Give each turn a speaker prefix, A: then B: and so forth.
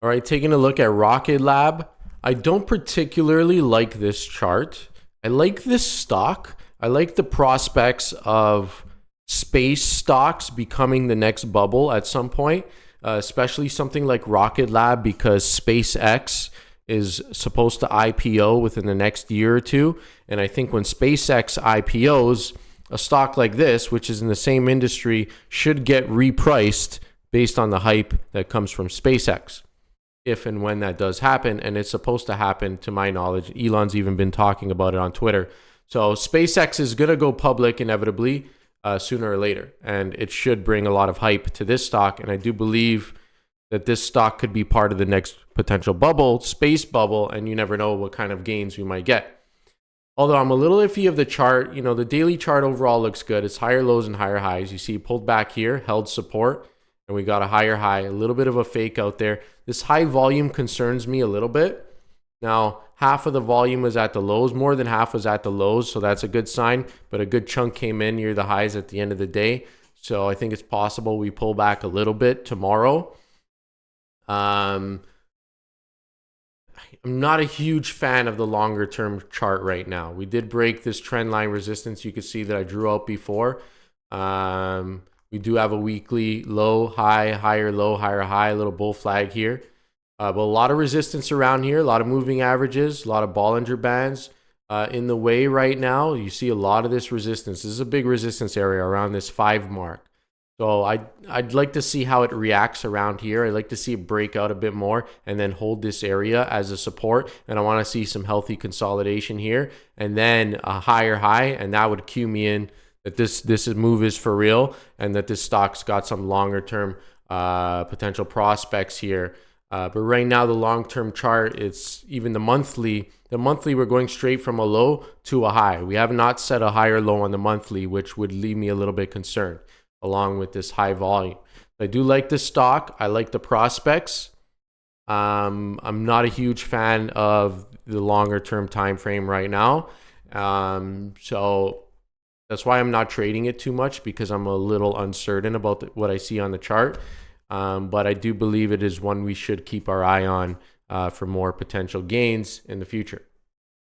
A: All right, taking a look at Rocket Lab. I don't particularly like this chart. I like this stock. I like the prospects of space stocks becoming the next bubble at some point, especially something like Rocket Lab, because SpaceX is supposed to IPO within the next year or two. And I think when SpaceX IPOs, a stock like this, which is in the same industry, should get repriced based on the hype that comes from SpaceX, if and when that does happen. And it's supposed to happen, to my knowledge. Elon's even been talking about it on Twitter. So SpaceX is going to go public inevitably sooner or later, and it should bring a lot of hype to this stock. And I do believe that this stock could be part of the next potential bubble, space bubble, and you never know what kind of gains we might get. Although I'm a little iffy of the chart. You know, the daily chart overall looks good. It's higher lows and higher highs. You see pulled back here, held support, and we got a higher high, a little bit of a fake out there. This high volume concerns me a little bit. Now, half of the volume was at the lows, more than half was at the lows, so that's a good sign, but a good chunk came in near the highs at the end of the day. So I think it's possible we pull back a little bit tomorrow. I'm not a huge fan of the longer term chart right now. We did break this trend line resistance. You can see that I drew out before. We do have a weekly low, high, higher, low, higher, high, a little bull flag here. But a lot of resistance around here, a lot of moving averages, a lot of Bollinger Bands in the way right now. You see a lot of this resistance. This is a big resistance area around this 5 mark. So I'd like to see how it reacts around here. I'd like to see it break out a bit more and then hold this area as a support. And I want to see some healthy consolidation here and then a higher high. And that would cue me in that this move is for real and that this stock's got some longer term potential prospects here. But right now, the long-term chart, it's even the monthly, we're going straight from a low to a high. We have not set a higher low on the monthly, which would leave me a little bit concerned, along with this high volume. I do like this stock. I like the prospects. I'm not a huge fan of the longer term time frame right now. So that's why I'm not trading it too much, because I'm a little uncertain about what I see on the chart. But I do believe it is one we should keep our eye on for more potential gains in the future.